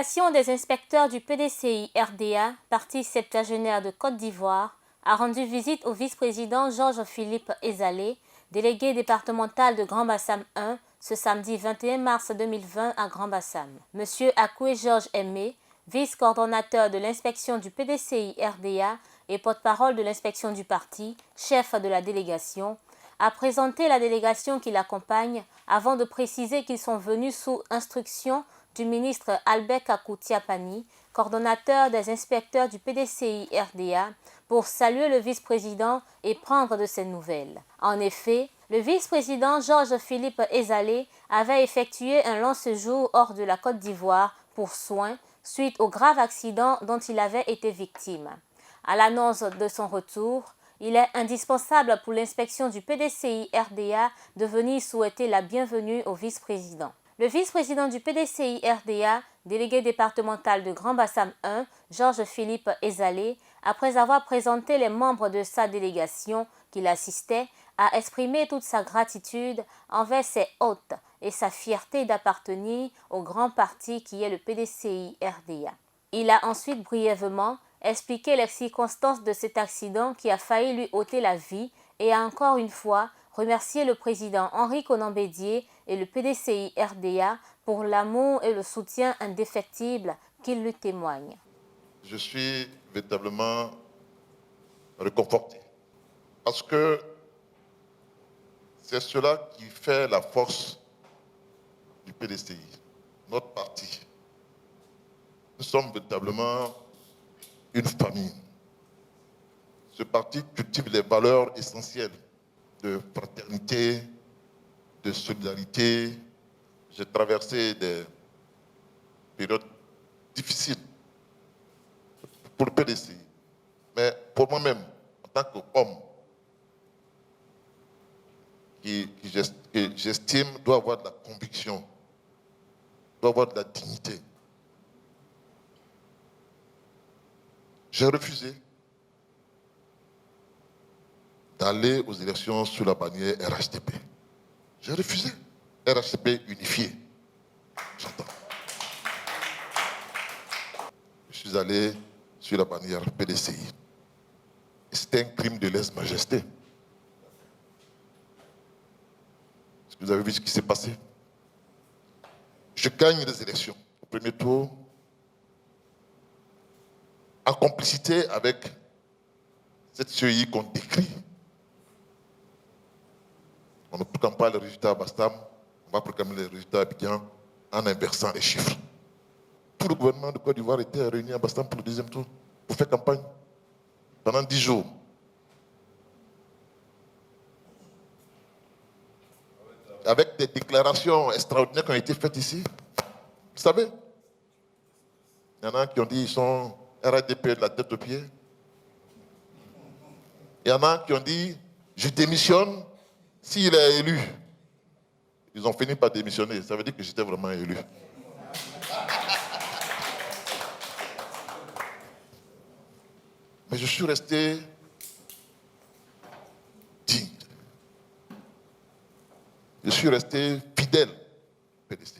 délégation des inspecteurs du PDCI-RDA, parti septuagénaire de Côte d'Ivoire, a rendu visite au vice-président Georges-Philippe Ezalé, délégué départemental de Grand-Bassam 1, ce samedi 21 mars 2020 à Grand-Bassam. Monsieur Akoué Georges Aimé, vice-coordonnateur de l'inspection du PDCI-RDA et porte-parole de l'inspection du parti, chef de la délégation, a présenté la délégation qui l'accompagne avant de préciser qu'ils sont venus sous instruction du ministre Albert Kakou-Tiapani, coordonnateur des inspecteurs du PDCI-RDA, pour saluer le vice-président et prendre de ses nouvelles. En effet, le vice-président Georges-Philippe Ezalé avait effectué un long séjour hors de la Côte d'Ivoire pour soins suite au grave accident dont il avait été victime. À l'annonce de son retour, il est indispensable pour l'inspection du PDCI-RDA de venir souhaiter la bienvenue au vice-président. Le vice-président du PDCI-RDA, délégué départemental de Grand-Bassam 1, Georges-Philippe Ezalé, après avoir présenté les membres de sa délégation qui l'assistaient, a exprimé toute sa gratitude envers ses hôtes et sa fierté d'appartenir au grand parti qui est le PDCI-RDA. Il a ensuite brièvement expliqué les circonstances de cet accident qui a failli lui ôter la vie et a encore une fois remercié le président Henri Konan Bédié et le PDCI-RDA pour l'amour et le soutien indéfectible qu'ils lui témoignent. Je suis véritablement réconforté parce que c'est cela qui fait la force du PDCI, notre parti. Nous sommes véritablement une famille. Ce parti cultive les valeurs essentielles de fraternité, de solidarité. J'ai traversé des périodes difficiles pour le PDCI. Mais pour moi-même, en tant qu'homme, qui j'estime doit avoir de la conviction, doit avoir de la dignité. J'ai refusé d'aller aux élections sous la bannière RHDP. J'ai refusé. RHDP unifié. J'entends. Je suis allé sur la bannière PDCI. C'était un crime de lèse-majesté. Est-ce que vous avez vu ce qui s'est passé? Je gagne les élections au premier tour en complicité avec cette CEI qu'on décrit. On ne proclame pas les résultats à Bastam, on va proclamer les résultats à Abidjan en inversant les chiffres. Tout le gouvernement de Côte d'Ivoire était réuni à Bastam pour le deuxième tour, pour faire campagne pendant 10 jours. Avec des déclarations extraordinaires qui ont été faites ici. Vous savez, il y en a qui ont dit qu'ils sont RADP de la tête aux pieds. Il y en a qui ont dit je démissionne s'il est élu. Ils ont fini par démissionner. Ça veut dire que j'étais vraiment élu. Mais je suis resté digne. Je suis resté fidèle au PDC.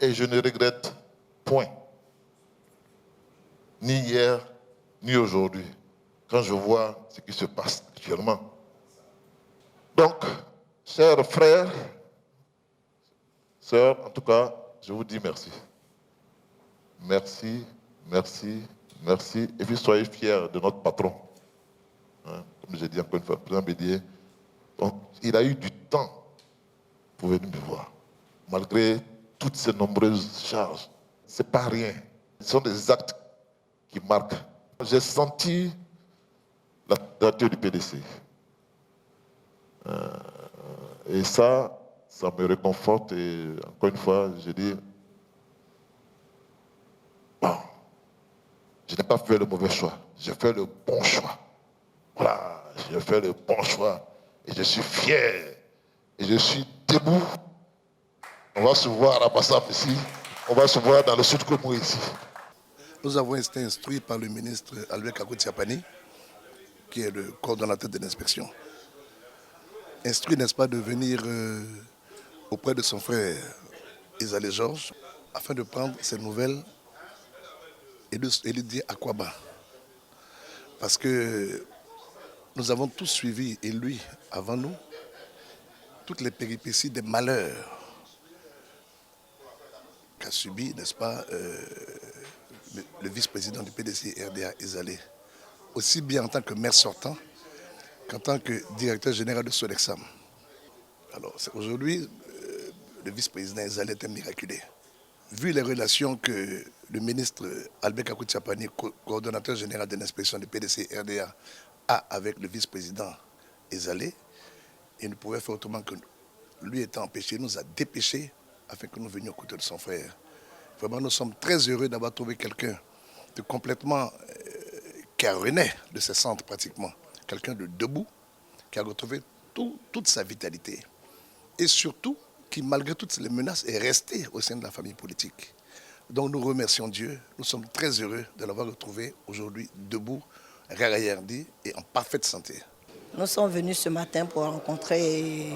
Et je ne regrette point, ni hier, ni aujourd'hui, quand je vois ce qui se passe actuellement. Donc, chers frères, sœurs, en tout cas, je vous dis merci. Merci, merci, merci. Et puis soyez fiers de notre patron. Hein, comme j'ai dit encore une fois, le président Bédié, il a eu du temps pour venir me voir, malgré toutes ces nombreuses charges. Ce n'est pas rien. Ce sont des actes qui marquent. J'ai senti la nature du PDC. Et ça me réconforte. Et encore une fois, je dis, bon, je n'ai pas fait le mauvais choix. J'ai fait le bon choix. Voilà, j'ai fait le bon choix. Et je suis fier. Et je suis debout. On va se voir à Bassam ici. On va se voir dans le Sud Komo ici. Nous avons été instruits par le ministre Albert Kakou-Tiapani, qui est le coordonnateur de l'inspection. Instruit, n'est-ce pas, de venir auprès de son frère Ezalé Georges afin de prendre ses nouvelles et de dire à quoi bas. Parce que nous avons tous suivi, et lui avant nous, toutes les péripéties des malheurs qu'a subi, n'est-ce pas, le vice-président du PDC RDA Ezalé, aussi bien en tant que maire sortant qu'en tant que directeur général de Sodexam. Alors aujourd'hui, le vice-président Ezalé est un miraculé. Vu les relations que le ministre Albert Kakou Tchapani, coordonnateur général de l'inspection du PDC RDA, a avec le vice-président Ezalé, il ne pouvait faire autrement que lui étant empêché, il nous a dépêchés afin que nous venions aux côtés de son frère. Vraiment, nous sommes très heureux d'avoir trouvé quelqu'un de complètement qui renaît de ses centres pratiquement. Quelqu'un de debout, qui a retrouvé toute sa vitalité. Et surtout, qui malgré toutes les menaces est resté au sein de la famille politique. Donc nous remercions Dieu, nous sommes très heureux de l'avoir retrouvé aujourd'hui debout, rarayardi et en parfaite santé. Nous sommes venus ce matin pour rencontrer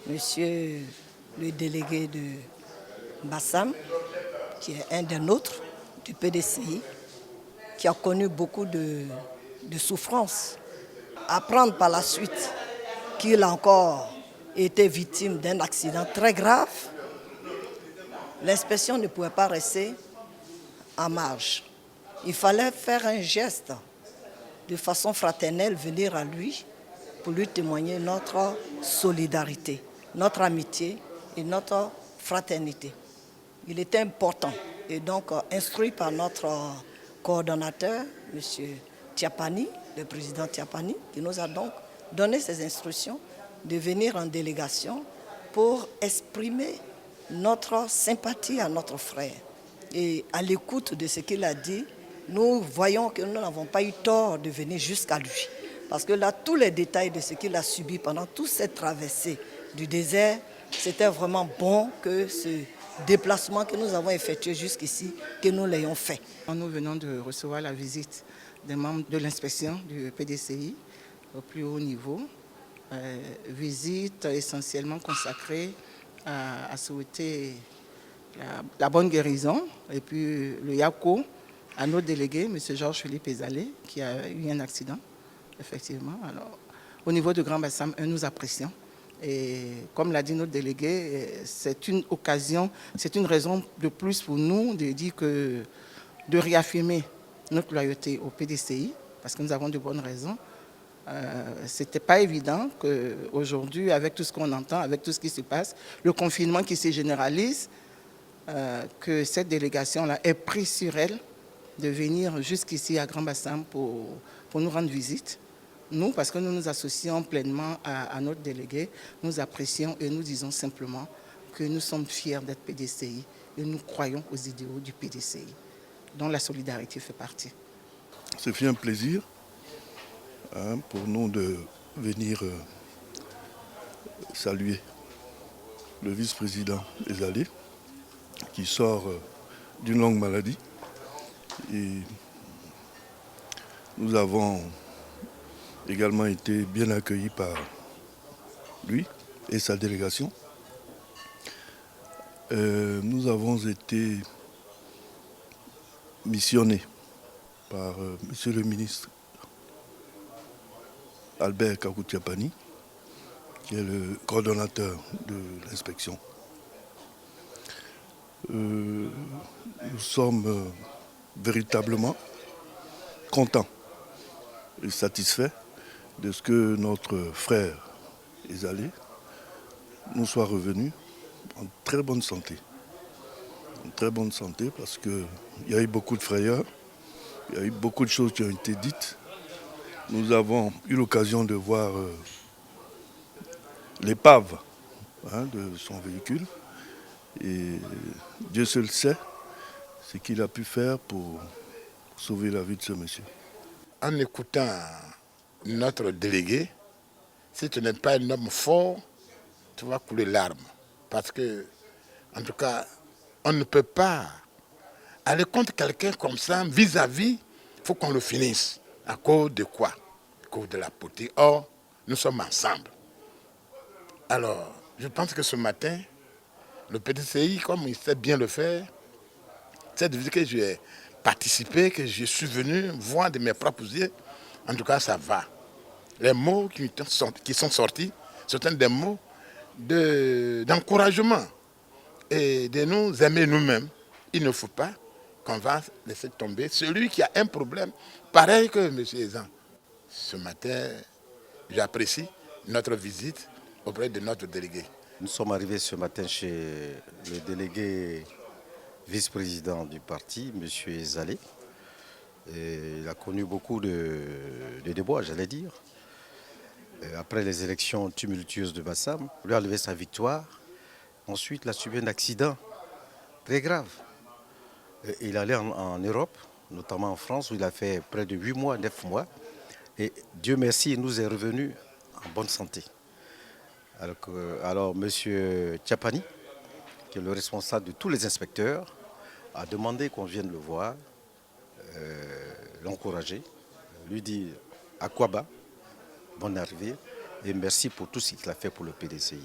monsieur le délégué de Bassam, qui est un des nôtres du PDCI, qui a connu beaucoup de souffrances. Apprendre par la suite qu'il a encore été victime d'un accident très grave, l'inspection ne pouvait pas rester en marge. Il fallait faire un geste de façon fraternelle, venir à lui pour lui témoigner notre solidarité, notre amitié et notre fraternité. Il était important et donc instruit par notre coordonnateur, M. Tchapani, le président Tchapani, qui nous a donc donné ces instructions de venir en délégation pour exprimer notre sympathie à notre frère. Et à l'écoute de ce qu'il a dit, nous voyons que nous n'avons pas eu tort de venir jusqu'à lui. Parce que là, tous les détails de ce qu'il a subi pendant toute cette traversée du désert, c'était vraiment bon que ce déplacement que nous avons effectué jusqu'ici, que nous l'ayons fait. Nous venons de recevoir la visite des membres de l'inspection du PDCI au plus haut niveau. Visite essentiellement consacrée à souhaiter la bonne guérison et puis le Yako à notre délégué, M. Georges Philippe Ezalé, qui a eu un accident, effectivement. Alors, au niveau de Grand Bassam 1, nous apprécions. Et comme l'a dit notre délégué, c'est une occasion, c'est une raison de plus pour nous de dire que, de réaffirmer notre loyauté au PDCI, parce que nous avons de bonnes raisons. Ce n'était pas évident qu'aujourd'hui, avec tout ce qu'on entend, avec tout ce qui se passe, le confinement qui se généralise, que cette délégation-là ait pris sur elle de venir jusqu'ici à Grand Bassam pour nous rendre visite. Nous, parce que nous nous associons pleinement à notre délégué, nous apprécions et nous disons simplement que nous sommes fiers d'être PDCI et nous croyons aux idéaux du PDCI, dont la solidarité fait partie. Ce fut un plaisir pour nous de venir saluer le vice-président Ezalé, qui sort d'une longue maladie. Et nous avons également été bien accueillis par lui et sa délégation. Nous avons été missionnés par monsieur le ministre Albert Kakou Tchapani, qui est le coordonnateur de l'inspection. Nous sommes véritablement contents et satisfaits de ce que notre frère Ezalé nous soit revenu en très bonne santé. En très bonne santé parce qu'il y a eu beaucoup de frayeurs, il y a eu beaucoup de choses qui ont été dites. Nous avons eu l'occasion de voir l'épave de son véhicule et Dieu seul sait ce qu'il a pu faire pour sauver la vie de ce monsieur. En écoutant notre délégué, si tu n'es pas un homme fort, tu vas couler larmes. Parce que, en tout cas, on ne peut pas aller contre quelqu'un comme ça, vis-à-vis, il faut qu'on le finisse. À cause de quoi? À cause de la politique. Or, nous sommes ensemble. Alors, Je pense que ce matin, le PDCI, comme il sait bien le faire, c'est de dire que j'ai participé, que je suis venu voir de mes propres yeux. En tout cas, ça va. Les mots qui sont sortis, ce sont des mots d'encouragement et de nous aimer nous-mêmes. Il ne faut pas qu'on va laisser tomber celui qui a un problème pareil que M. Ezan. Ce matin, j'apprécie notre visite auprès de notre délégué. Nous sommes arrivés ce matin chez le délégué vice-président du parti, M. Ezalé. Et il a connu beaucoup de déboires, j'allais dire. Et après les élections tumultueuses de Bassam, il a enlevé sa victoire. Ensuite, il a subi un accident très grave. Et il allait en Europe, notamment en France, où il a fait près de 8 mois, 9 mois. Et Dieu merci, il nous est revenu en bonne santé. Alors M. Tchapani, qui est le responsable de tous les inspecteurs, a demandé qu'on vienne le voir, l'encourager, lui dire à quoi bas, bonne arrivée, et merci pour tout ce qu'il a fait pour le PDCI.